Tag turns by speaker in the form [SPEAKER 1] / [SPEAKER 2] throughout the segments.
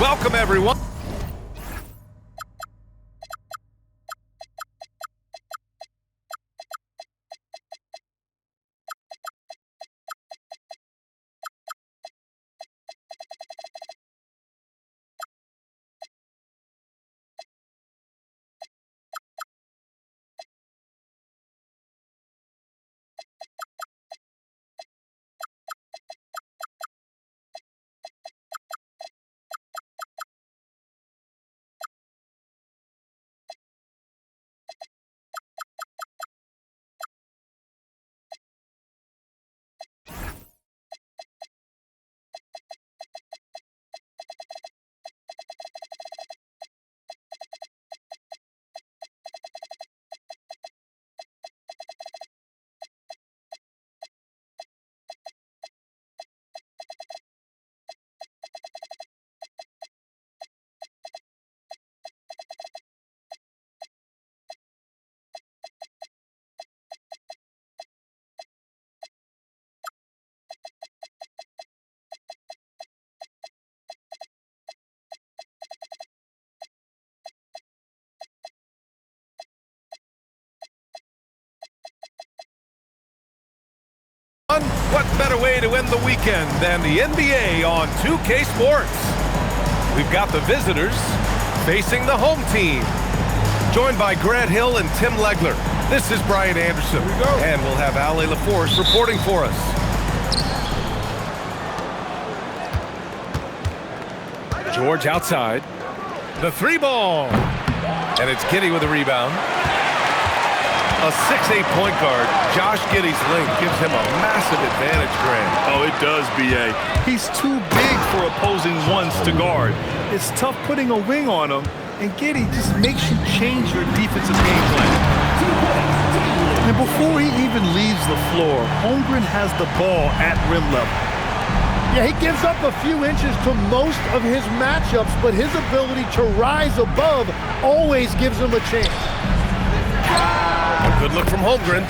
[SPEAKER 1] Welcome, everyone. What better way to end the weekend than the NBA on 2K Sports? We've got the visitors facing the home team. Joined by Grant Hill and Tim Legler, this is Brian Anderson. Here we go. And we'll have Ale LaForce reporting for us. George outside. The three ball. And it's Giddey with a rebound. A 6'8" point guard, Josh Giddey's length gives him a massive advantage, Grant.
[SPEAKER 2] Oh, it does, B.A. He's too big for opposing ones to guard. It's tough putting a wing on him, and Giddey just makes you change your defensive game plan. And before he even leaves the floor, Holmgren has the ball at rim level.
[SPEAKER 3] Yeah, he gives up a few inches to most of his matchups, but his ability to rise above always gives him a chance.
[SPEAKER 1] A good look from Holmgren.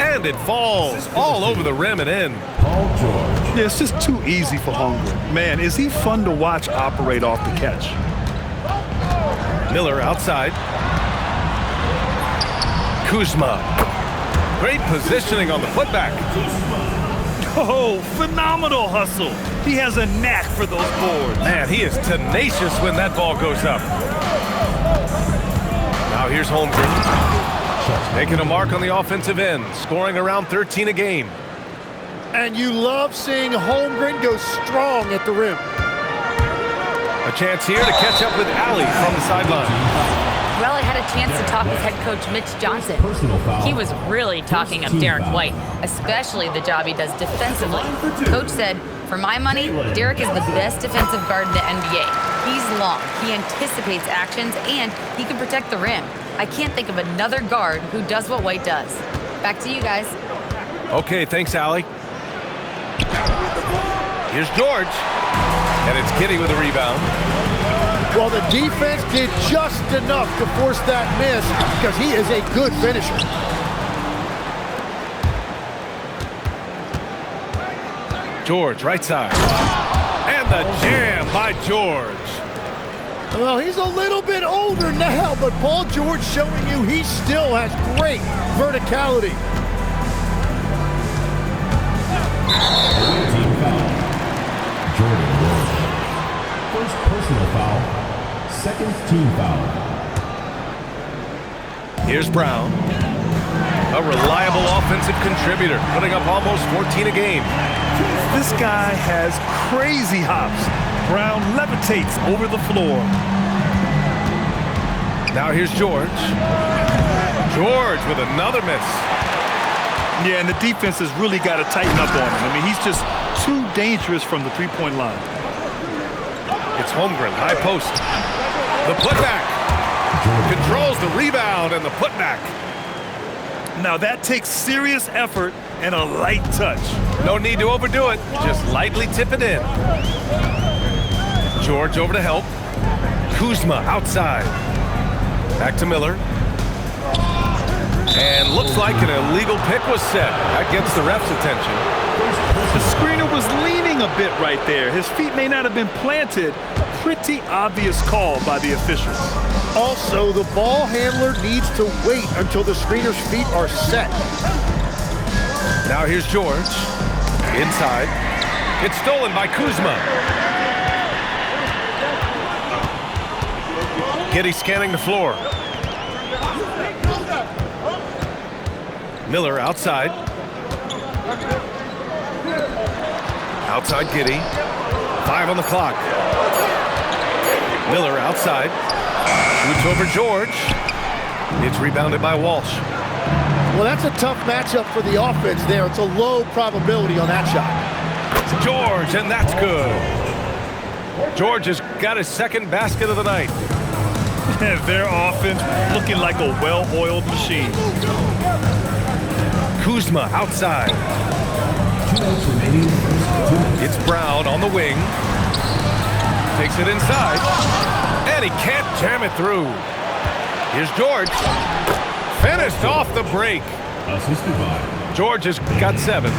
[SPEAKER 1] And it falls all over the rim and in.
[SPEAKER 2] Yeah, it's just too easy for Holmgren. Man, is he fun to watch operate off the catch.
[SPEAKER 1] Miller outside. Kuzma. Great positioning on the putback.
[SPEAKER 2] Oh, phenomenal hustle. He has a knack for those boards.
[SPEAKER 1] Man, he is tenacious when that ball goes up. Now here's Holmgren. Making a mark on the offensive end, scoring around 13 a game.
[SPEAKER 3] And you love seeing Holmgren go strong at the rim.
[SPEAKER 1] A chance here to catch up with Ali from the sideline.
[SPEAKER 4] Well, I had a chance to talk with head coach Mitch Johnson. He was really talking up Derek White, especially the job he does defensively. Coach said, for my money, Derek is the best defensive guard in the NBA. He's long, he anticipates actions, and he can protect the rim. I can't think of another guard who does what White does. Back to you guys.
[SPEAKER 1] Okay, thanks, Allie. Here's George. And it's Giddey with a rebound.
[SPEAKER 3] Well, the defense did just enough to force that miss because he is a good finisher.
[SPEAKER 1] George, right side. And the jam by George.
[SPEAKER 3] Well, he's a little bit older now, but Paul George showing you he still has great verticality.
[SPEAKER 5] Team foul. Jordan George. First personal foul. Second team foul.
[SPEAKER 1] Here's Brown. A reliable offensive contributor, putting up almost 14 a game.
[SPEAKER 2] This guy has crazy hops. Brown levitates over the floor.
[SPEAKER 1] Now here's George. George with another miss.
[SPEAKER 2] Yeah, and the defense has really got to tighten up on him. I mean, he's just too dangerous from the three-point line.
[SPEAKER 1] It's Holmgren, high post. The putback. Controls the rebound and the putback.
[SPEAKER 2] Now that takes serious effort and a light touch.
[SPEAKER 1] No need to overdo it. Just lightly tip it in. George over to help. Kuzma outside. Back to Miller. And looks like an illegal pick was set. That gets the ref's attention.
[SPEAKER 2] The screener was leaning a bit right there. His feet may not have been planted. Pretty obvious call by the officials.
[SPEAKER 3] Also, the ball handler needs to wait until the screener's feet are set.
[SPEAKER 1] Now here's George. Inside. It's stolen by Kuzma. Giddey scanning the floor. Miller outside. Outside Giddey. 5 on the clock. Miller outside. Shoots over George. It's rebounded by Walsh.
[SPEAKER 3] Well, that's a tough matchup for the offense there. It's a low probability on that shot.
[SPEAKER 1] It's George, and that's good. George has got his second basket of the night.
[SPEAKER 2] Their offense looking like a well-oiled machine.
[SPEAKER 1] Kuzma outside. It's Brown on the wing. Takes it inside. And he can't jam it through. Here's George. Finished off the break. George has got 7.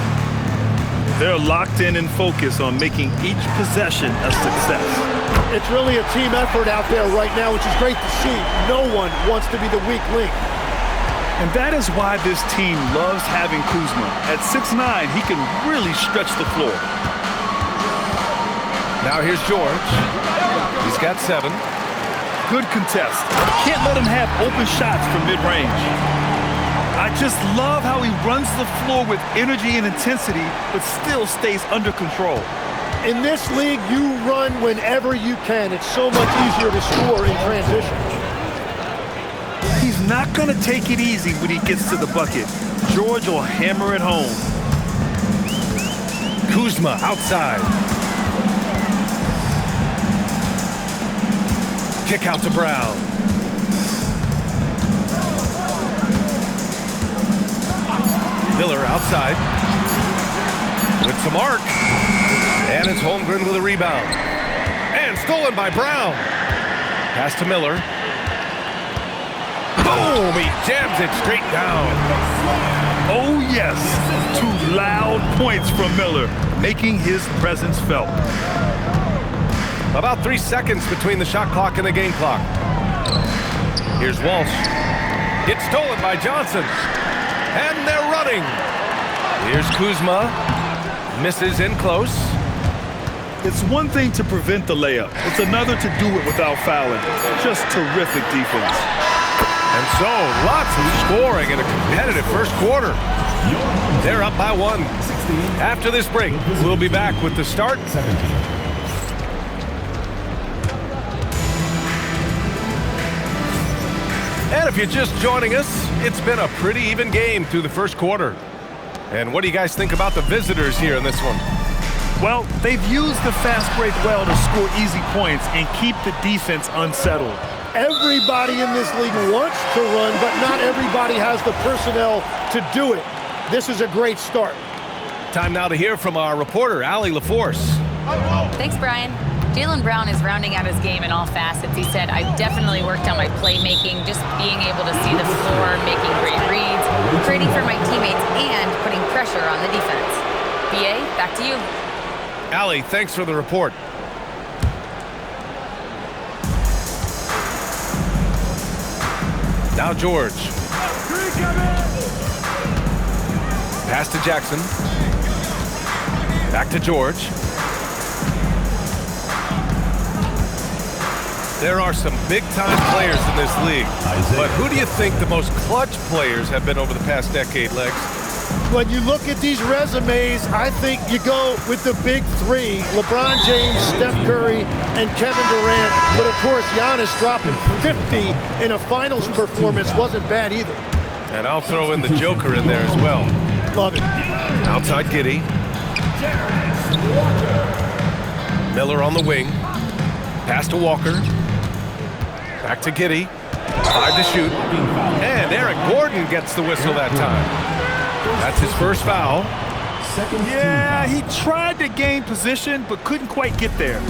[SPEAKER 2] They're locked in and focused on making each possession a success.
[SPEAKER 3] It's really a team effort out there right now, which is great to see. No one wants to be the weak link.
[SPEAKER 2] And that is why this team loves having Kuzma. At 6'9", he can really stretch the floor.
[SPEAKER 1] Now here's George. He's got 7.
[SPEAKER 2] Good contest. Can't let him have open shots from mid-range. I just love how he runs the floor with energy and intensity, but still stays under control.
[SPEAKER 3] In this league, you run whenever you can. It's so much easier to score in transition.
[SPEAKER 2] He's not going to take it easy when he gets to the bucket. George will hammer it home.
[SPEAKER 1] Kuzma outside. Kick out to Brown. Miller outside. With some arc. And it's Holmgren with a rebound. And stolen by Brown. Pass to Miller. Boom! He jams it straight down.
[SPEAKER 2] Oh, yes. 2 loud points from Miller, making his presence felt.
[SPEAKER 1] About 3 seconds between the shot clock and the game clock. Here's Walsh. It's stolen by Johnson. And they're running. Here's Kuzma. Misses in close.
[SPEAKER 2] It's one thing to prevent the layup. It's another to do it without fouling. Just terrific defense.
[SPEAKER 1] And so, lots of scoring in a competitive first quarter. They're up by 1. After this break, we'll be back with the start. And if you're just joining us, it's been a pretty even game through the first quarter. And what do you guys think about the visitors here in this one?
[SPEAKER 2] Well, they've used the fast break well to score easy points and keep the defense unsettled.
[SPEAKER 3] Everybody in this league wants to run, but not everybody has the personnel to do it. This is a great start.
[SPEAKER 1] Time now to hear from our reporter, Allie LaForce.
[SPEAKER 4] Thanks, Brian. Jaylen Brown is rounding out his game in all facets. He said, I've definitely worked on my playmaking, just being able to see the floor, making great reads, creating for my teammates, and putting pressure on the defense. BA, back to you.
[SPEAKER 1] Allie, thanks for the report. Now George. Pass to Jackson. Back to George. There are some big-time players in this league. But who do you think the most clutch players have been over the past decade, Lex?
[SPEAKER 3] When you look at these resumes, I think you go with the big 3, LeBron James, Steph Curry, and Kevin Durant. But of course, Giannis dropping 50 in a finals performance wasn't bad either.
[SPEAKER 1] And I'll throw in the Joker in there as well.
[SPEAKER 3] Love it.
[SPEAKER 1] Outside Giddey. Miller on the wing. Pass to Walker. Back to Giddey. 5 to shoot. And Eric Gordon gets the whistle that time. That's his first foul.
[SPEAKER 2] Yeah, he tried to gain position, but couldn't quite get there.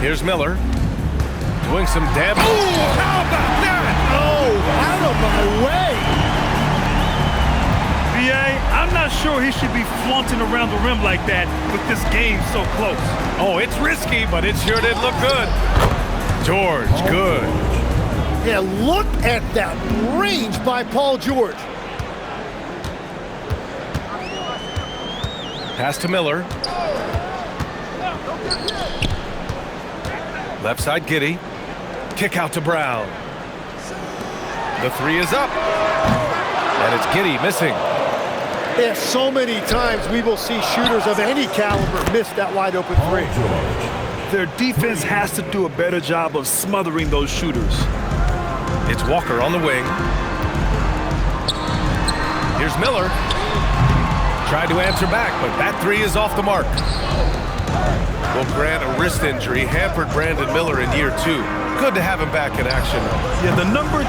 [SPEAKER 1] Here's Miller. Doing some damage. Ooh, how about that?
[SPEAKER 3] Oh, out of my way.
[SPEAKER 2] I'm not sure he should be flaunting around the rim like that with this game so close.
[SPEAKER 1] Oh, it's risky, but it sure did look good. George, good.
[SPEAKER 3] Yeah, look at that range by Paul George.
[SPEAKER 1] Pass to Miller. Left side, Giddey. Kick out to Brown. The three is up. And it's Giddey missing.
[SPEAKER 3] Yeah, so many times we will see shooters of any caliber miss that wide open three.
[SPEAKER 2] Their defense has to do a better job of smothering those shooters.
[SPEAKER 1] It's Walker on the wing. Here's Miller. Tried to answer back, but that three is off the mark. Well, Grant, a wrist injury hampered Brandon Miller in year 2. Good to have him back in action.
[SPEAKER 2] Yeah, the number 2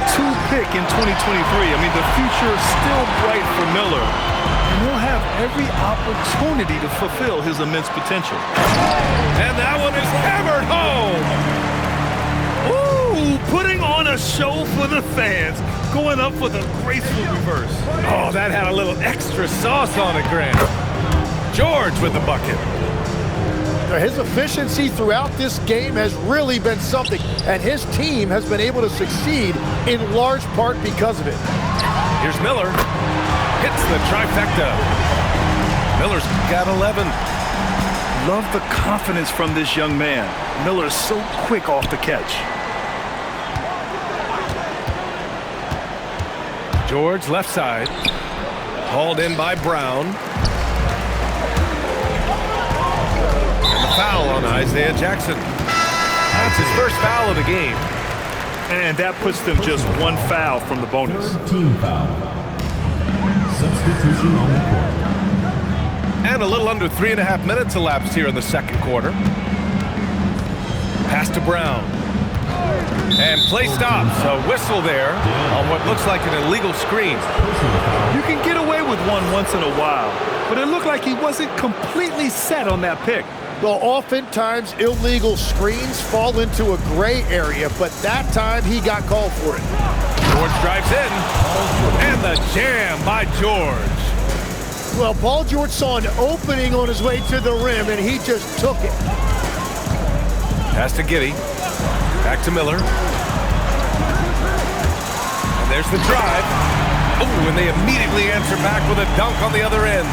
[SPEAKER 2] pick in 2023. I mean, the future is still bright for Miller. And he'll have every opportunity to fulfill his immense potential.
[SPEAKER 1] And that one is hammered home.
[SPEAKER 2] Ooh, putting on a show for the fans. Going up for the graceful reverse.
[SPEAKER 1] Oh, that had a little extra sauce on it, Grant. George with the bucket.
[SPEAKER 3] His efficiency throughout this game has really been something, and his team has been able to succeed in large part because of it.
[SPEAKER 1] Here's Miller. Hits the trifecta. Miller's got 11.
[SPEAKER 2] Love the confidence from this young man. Miller's so quick off the catch.
[SPEAKER 1] George left side. Hauled in by Brown. Foul on Isaiah Jackson. That's his first foul of the game.
[SPEAKER 2] And that puts them just 1 foul from the bonus.
[SPEAKER 5] Team foul. Substitution on the court.
[SPEAKER 1] And a little under 3.5 minutes elapsed here in the second quarter. Pass to Brown. And play stops. A whistle there on what looks like an illegal screen.
[SPEAKER 2] You can get away with one once in a while, but it looked like he wasn't completely set on that pick.
[SPEAKER 3] Well, oftentimes illegal screens fall into a gray area, but that time he got called for it.
[SPEAKER 1] George drives in, and the jam by George.
[SPEAKER 3] Well, Paul George saw an opening on his way to the rim, and he just took it.
[SPEAKER 1] Pass to Giddey. Back to Miller. And there's the drive. Oh, and they immediately answer back with a dunk on the other end.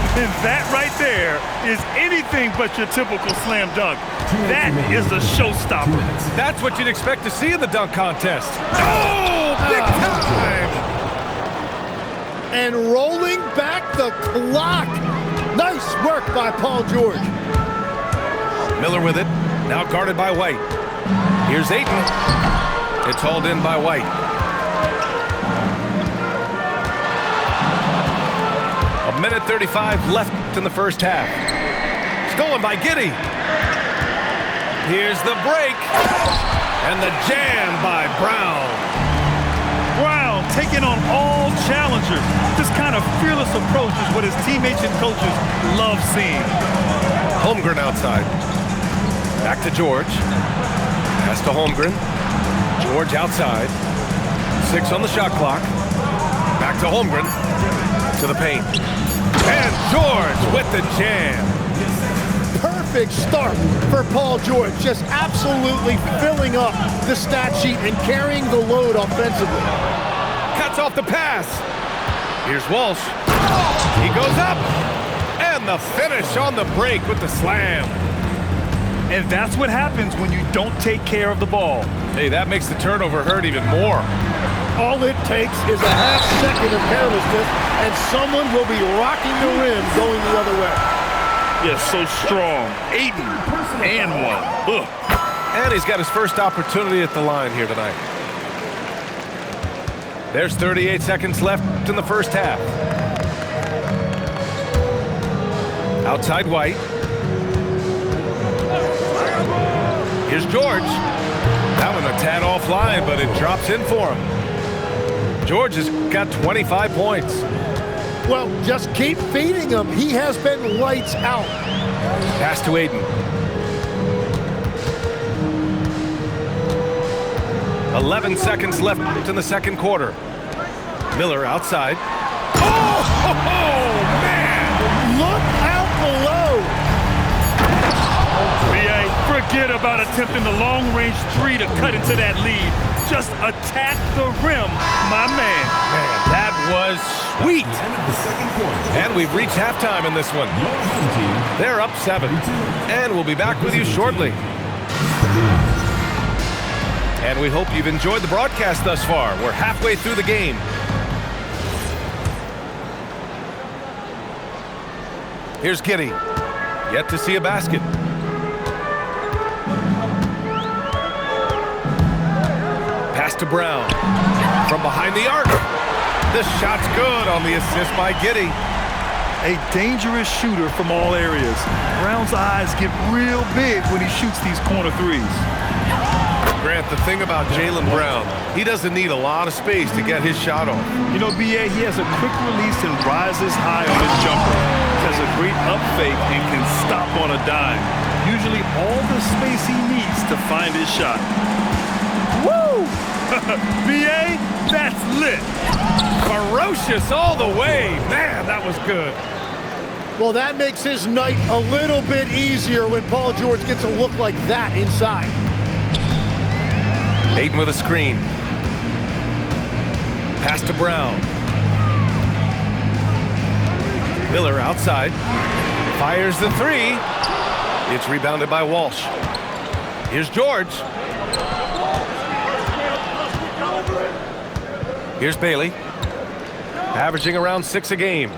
[SPEAKER 2] And that right there is anything but your typical slam dunk. That is a showstopper.
[SPEAKER 1] That's what you'd expect to see in the dunk contest. Oh, big time!
[SPEAKER 3] And rolling back the clock. Nice work by Paul George.
[SPEAKER 1] Miller with it. Now guarded by White. Here's Ayton. It's hauled in by White. A minute 35 left in the first half. Stolen by Giddey. Here's the break. And the jam by Brown.
[SPEAKER 2] Brown taking on all challengers. This kind of fearless approach is what his teammates and coaches love seeing.
[SPEAKER 1] Holmgren outside. Back to George. Pass to Holmgren. George outside. 6 on the shot clock. Back to Holmgren. To the paint. And George with the jam.
[SPEAKER 3] Perfect start for Paul George. Just absolutely filling up the stat sheet and carrying the load offensively.
[SPEAKER 1] Cuts off the pass. Here's Walsh. He goes up. And the finish on the break with the slam.
[SPEAKER 2] And that's what happens when you don't take care of the ball.
[SPEAKER 1] Hey, that makes the turnover hurt even more.
[SPEAKER 3] All it takes is a half second of carelessness, and someone will be rocking the rim going the other way.
[SPEAKER 2] Yes, so strong. Ayton and one. Ugh.
[SPEAKER 1] And he's got his first opportunity at the line here tonight. There's 38 seconds left in the first half. Outside White. Here's George. That one a tad offline, but it drops in for him. George has got 25 points.
[SPEAKER 3] Well, just keep feeding him. He has been lights out.
[SPEAKER 1] Pass to Ayton. 11 seconds left in the second quarter. Miller outside. Oh!
[SPEAKER 2] Forget about attempting the long-range three to cut into that lead. Just attack the rim, my man.
[SPEAKER 1] Man, that was sweet. And we've reached halftime in this one. They're up 7. And we'll be back with you shortly. And we hope you've enjoyed the broadcast thus far. We're halfway through the game. Here's Giddey. Yet to see a basket. Pass to Brown. From behind the arc. The shot's good on the assist by Giddey.
[SPEAKER 2] A dangerous shooter from all areas. Brown's eyes get real big when he shoots these corner threes.
[SPEAKER 1] Grant, the thing about Jaylen Brown, he doesn't need a lot of space to get his shot off.
[SPEAKER 2] You know, B.A., he has a quick release and rises high on his jumper. Has a great up fake and can stop on a dime. Usually all the space he needs to find his shot. Woo! B.A., that's lit.
[SPEAKER 1] Ferocious all the way. Man, that was good.
[SPEAKER 3] Well, that makes his night a little bit easier when Paul George gets a look like that inside.
[SPEAKER 1] Ayton with a screen. Pass to Brown. Miller outside. Fires the three. It's rebounded by Walsh. Here's George. Here's Bailey. Averaging around 6 a game.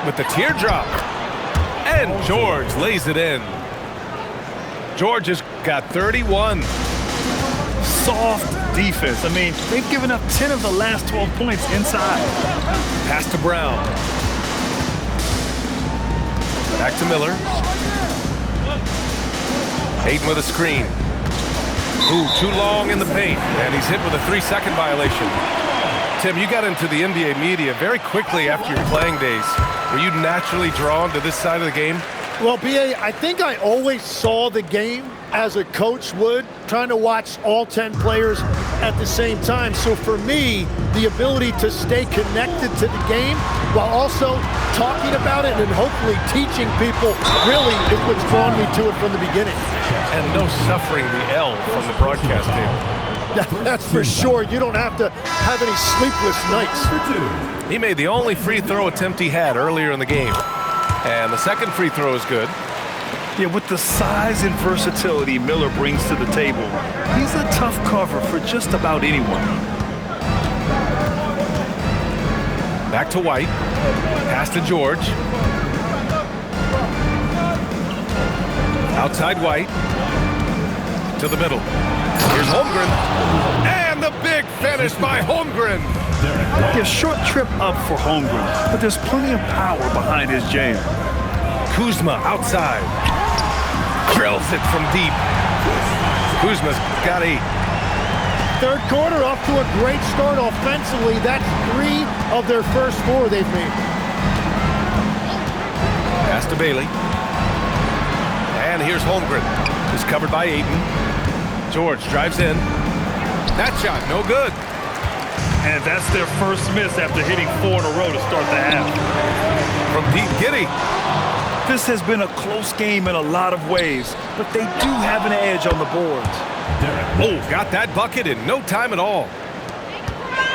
[SPEAKER 1] With the teardrop. And George lays it in. George has got 31.
[SPEAKER 2] Soft defense. I mean, they've given up 10 of the last 12 points inside.
[SPEAKER 1] Pass to Brown. Back to Miller. Ayton with a screen. Ooh, too long in the paint. And he's hit with a 3-second violation. Tim, you got into the NBA media very quickly after your playing days. Were you naturally drawn to this side of the game?
[SPEAKER 3] Well, B.A., I think I always saw the game as a coach would, trying to watch all 10 players at the same time. So for me, the ability to stay connected to the game while also talking about it and hopefully teaching people really is what's drawn me to it from the beginning.
[SPEAKER 1] And no suffering the L from the broadcast table.
[SPEAKER 3] That's for sure. You don't have to have any sleepless nights.
[SPEAKER 1] He made the only free throw attempt he had earlier in the game. And the second free throw is good.
[SPEAKER 2] Yeah, with the size and versatility Miller brings to the table, he's a tough cover for just about anyone.
[SPEAKER 1] Back to White. Pass to George. Outside White. To the middle. Here's Holmgren. And the big finish by Holmgren.
[SPEAKER 2] Yeah, short trip up for Holmgren, but there's plenty of power behind his jam.
[SPEAKER 1] Kuzma outside. Drills it from deep. Kuzma's got 8.
[SPEAKER 3] Third quarter off to a great start offensively. That's 3 of their first 4 they've made.
[SPEAKER 1] Pass to Bailey. And here's Holmgren. He's covered by Ayton. George drives in. That shot, no good.
[SPEAKER 2] And that's their first miss after hitting 4 in a row to start the half.
[SPEAKER 1] From deep, Giddey.
[SPEAKER 2] This has been a close game in a lot of ways, but they do have an edge on the boards.
[SPEAKER 1] Oh, got that bucket in no time at all.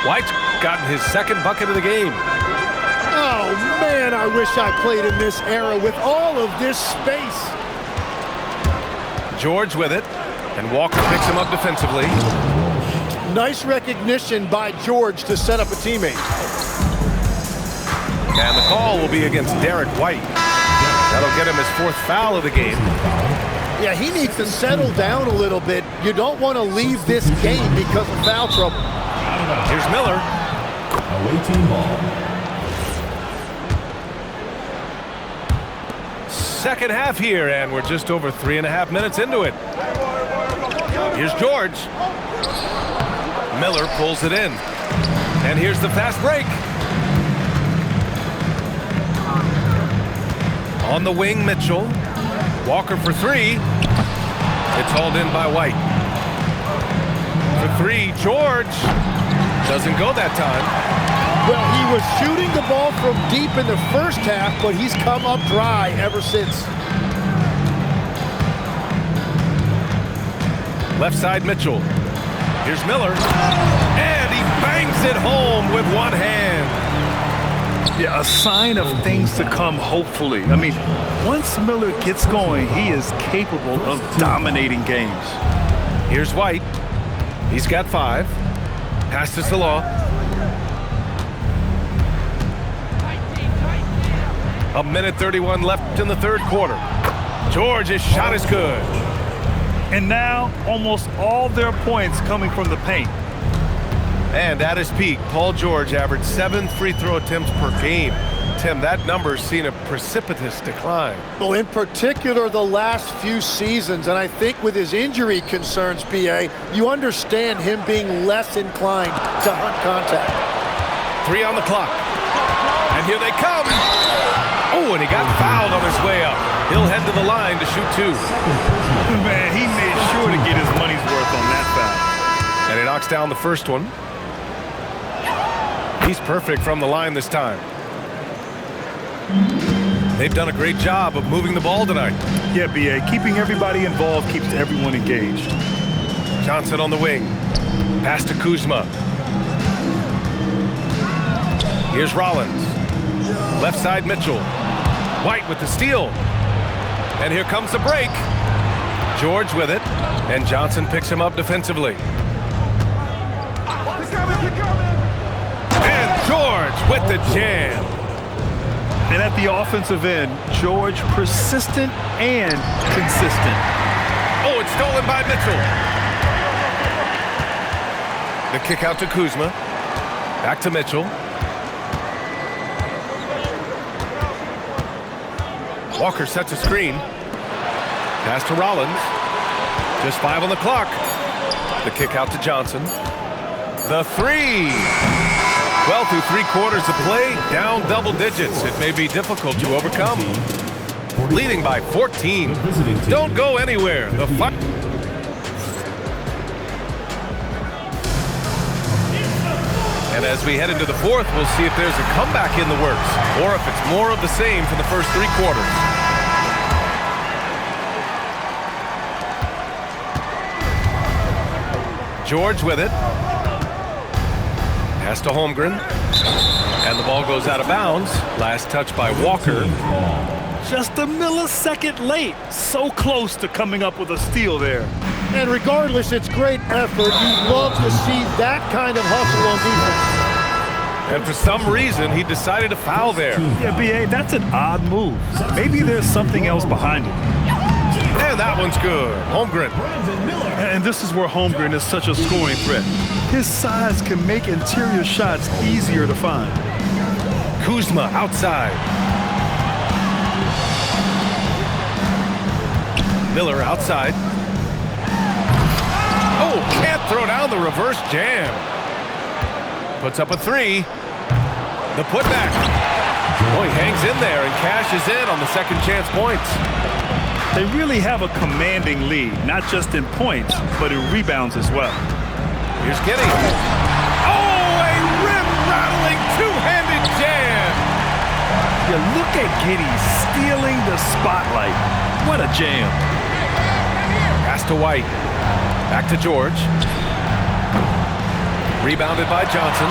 [SPEAKER 1] White's gotten his second bucket of the game.
[SPEAKER 3] Oh, man, I wish I played in this era with all of this space.
[SPEAKER 1] George with it, and Walker picks him up defensively.
[SPEAKER 3] Nice recognition by George to set up a teammate.
[SPEAKER 1] And the call will be against Derek White. That'll get him his 4th foul of the game.
[SPEAKER 3] Yeah, he needs to settle down a little bit. You don't want to leave this game because of foul trouble.
[SPEAKER 1] Here's Miller.
[SPEAKER 5] Away team ball.
[SPEAKER 1] Second half here, and we're just over 3.5 minutes into it. Here's George. Miller pulls it in. And here's the fast break. On the wing, Mitchell. Walker for 3. It's hauled in by White. For 3, George. Doesn't go that time.
[SPEAKER 3] Well, he was shooting the ball from deep in the first half, but he's come up dry ever since.
[SPEAKER 1] Left side, Mitchell. Here's Miller. And he bangs it home with one hand.
[SPEAKER 2] Yeah, a sign of things to come, hopefully. I mean, once Miller gets going, he is capable of dominating games.
[SPEAKER 1] Here's White. He's got 5. Pass to Salah. A minute 31 left in the third quarter. George's shot is good.
[SPEAKER 2] And now, almost all their points coming from the paint.
[SPEAKER 1] And at his peak, Paul George averaged 7 free throw attempts per game. Tim, that number's seen a precipitous decline.
[SPEAKER 3] Well, in particular, the last few seasons, and I think with his injury concerns, BA, you understand him being less inclined to hunt contact.
[SPEAKER 1] 3 on the clock. And here they come. Oh, and he got fouled on his way up. He'll head to the line to shoot 2.
[SPEAKER 2] Man, he made sure to get his money's worth on that foul.
[SPEAKER 1] And he knocks down the first one. He's perfect from the line this time. They've done a great job of moving the ball tonight.
[SPEAKER 2] Yeah, B.A., keeping everybody involved keeps everyone engaged.
[SPEAKER 1] Johnson on the wing. Pass to Kuzma. Here's Rollins. Left side, Mitchell. White with the steal. And here comes the break. George with it. And Johnson picks him up defensively. And George with the jam.
[SPEAKER 2] And at the offensive end, George persistent and consistent.
[SPEAKER 1] Oh, it's stolen by Mitchell. The kick out to Kuzma. Back to Mitchell. Walker sets a screen. Pass to Rollins. Just 5 on the clock. The kick out to Johnson. The 3. Well, through 3 quarters of play, down double digits. It may be difficult to overcome. Leading by 14. Don't go anywhere. The fight. And as we head into the fourth, we'll see if there's a comeback in the works or if it's more of the same for the first 3 quarters. George with it. Pass to Holmgren. And the ball goes out of bounds. Last touch by Walker.
[SPEAKER 2] Just a millisecond late. So close to coming up with a steal there.
[SPEAKER 3] And regardless, it's great effort. You love to see that kind of hustle on defense.
[SPEAKER 1] And for some reason, he decided to foul there.
[SPEAKER 2] Yeah, B.A., that's an odd move. Maybe there's something else behind it.
[SPEAKER 1] And that one's good. Holmgren.
[SPEAKER 2] And this is where Holmgren is such a scoring threat. His size can make interior shots easier to find.
[SPEAKER 1] Kuzma outside. Miller outside. Oh, can't throw down the reverse jam. Puts up a 3. The putback. Oh, he hangs in there and cashes in on the second chance points.
[SPEAKER 2] They really have a commanding lead, not just in points, but in rebounds as well.
[SPEAKER 1] Here's Giddey. Oh, a rim-rattling two-handed jam.
[SPEAKER 2] Yeah, look at Giddey stealing the spotlight. What a jam.
[SPEAKER 1] Pass to White. Back to George. Rebounded by Johnson.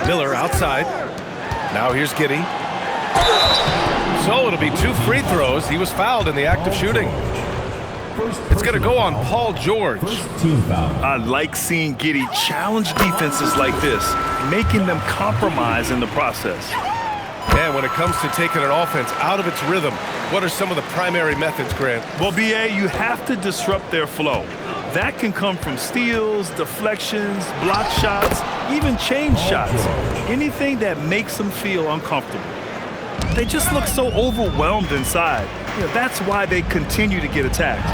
[SPEAKER 1] Miller outside. Now here's Giddey. So it'll be 2 free throws. He was fouled in the act of shooting. It's going to go on Paul George.
[SPEAKER 2] I like seeing Giddey challenge defenses like this, making them compromise in the process.
[SPEAKER 1] And when it comes to taking an offense out of its rhythm, what are some of the primary methods, Grant?
[SPEAKER 2] Well, B.A., you have to disrupt their flow. That can come from steals, deflections, block shots, even change shots. Anything that makes them feel uncomfortable. They just look so overwhelmed inside. You know, that's why they continue to get attacked.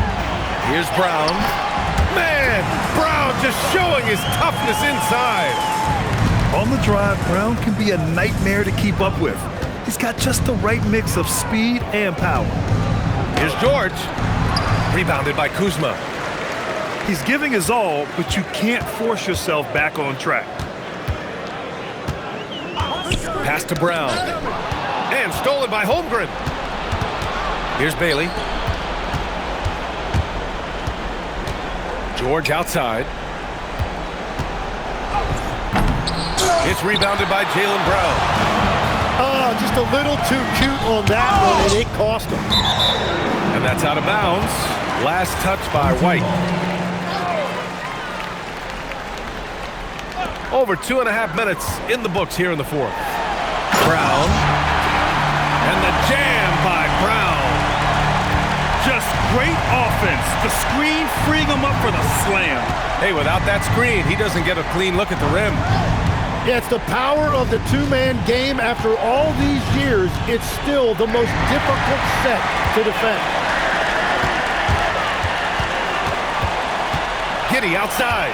[SPEAKER 1] Here's Brown. Man, Brown just showing his toughness inside.
[SPEAKER 2] On the drive, Brown can be a nightmare to keep up with. He's got just the right mix of speed and power.
[SPEAKER 1] Here's George. Rebounded by Kuzma.
[SPEAKER 2] He's giving his all, but you can't force yourself back on track.
[SPEAKER 1] Pass to Brown. And stolen by Holmgren. Here's Bailey. George outside. It's rebounded by Jaylen Brown.
[SPEAKER 3] Oh, just a little too cute on that one, and it cost him.
[SPEAKER 1] And that's out of bounds. Last touch by White. Over 2.5 minutes in the books here in the fourth. Brown. And the jam by Brown.
[SPEAKER 2] Just great offense. The screen freeing him up for the slam.
[SPEAKER 1] Hey, without that screen, he doesn't get a clean look at the rim.
[SPEAKER 3] Yeah, it's the power of the two-man game. After all these years, it's still the most difficult set to defend.
[SPEAKER 1] Giddey outside.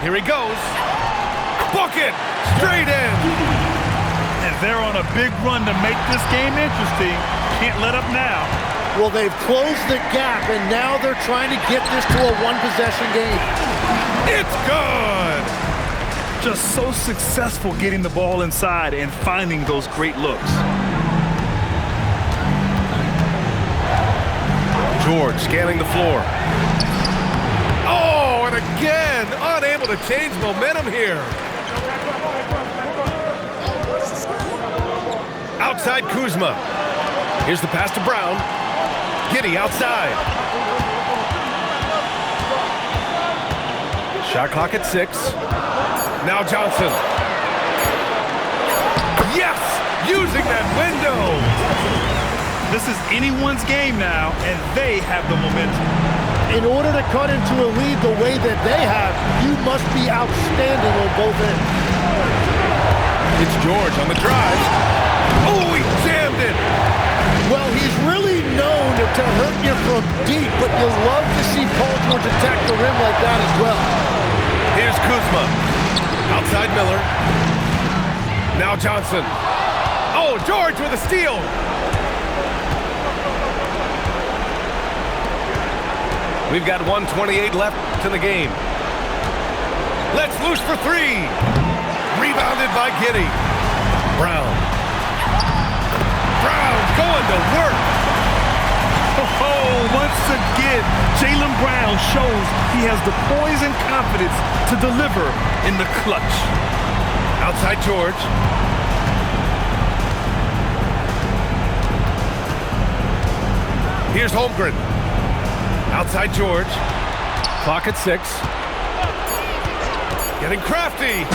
[SPEAKER 1] Here he goes. Bucket! Straight in!
[SPEAKER 2] And they're on a big run to make this game interesting. Can't let up now.
[SPEAKER 3] Well, they've closed the gap, and now they're trying to get this to a one-possession game.
[SPEAKER 1] It's good!
[SPEAKER 2] Just so successful getting the ball inside and finding those great looks.
[SPEAKER 1] George scanning the floor. Oh, and again, unable to change momentum here. Outside Kuzma. Here's the pass to Brown. Giddey outside. Shot clock at 6. Now Johnson. Yes! Using that window!
[SPEAKER 2] This is anyone's game now, and they have the momentum.
[SPEAKER 3] In order to cut into a lead the way that they have, you must be outstanding on both ends.
[SPEAKER 1] It's George on the drive. Oh, he jammed it!
[SPEAKER 3] Well, he's really known to hurt you from deep, but you love to see Paul George attack the rim like that as well.
[SPEAKER 1] Here's Kuzma. Outside Miller. Now Johnson. Oh, George with a steal. We've got 1:28 left in the game. Let's loose for 3. Rebounded by Giddey. Brown. Brown going to work.
[SPEAKER 2] Oh, once again, Jaylen Brown shows he has the poise and confidence to deliver in the clutch.
[SPEAKER 1] Outside George. Here's Holmgren. Outside George. Clock at 6. Getting crafty.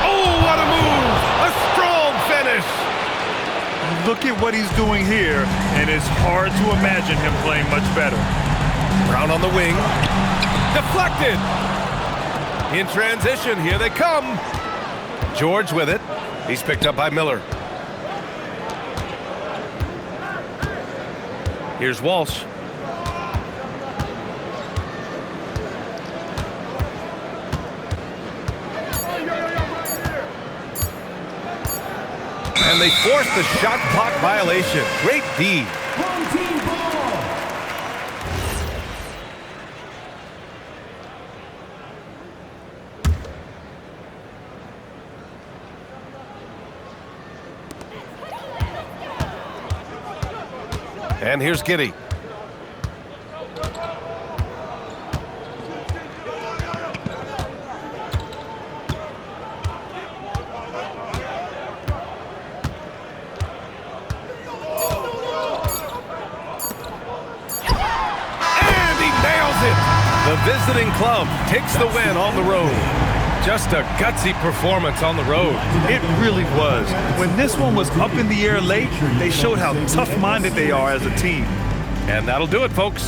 [SPEAKER 1] Oh, what a move! A strong finish.
[SPEAKER 2] Look at what he's doing here, and it's hard to imagine him playing much better.
[SPEAKER 1] Brown on the wing. Deflected. In transition, here they come. George with it. He's picked up by Miller. Here's Walsh. And they forced the shot clock violation. Great D. And here's Giddey. The visiting club takes the win on the road. Just a gutsy performance on the road.
[SPEAKER 2] It really was. When this one was up in the air late, they showed how tough-minded they are as a team.
[SPEAKER 1] And that'll do it, folks.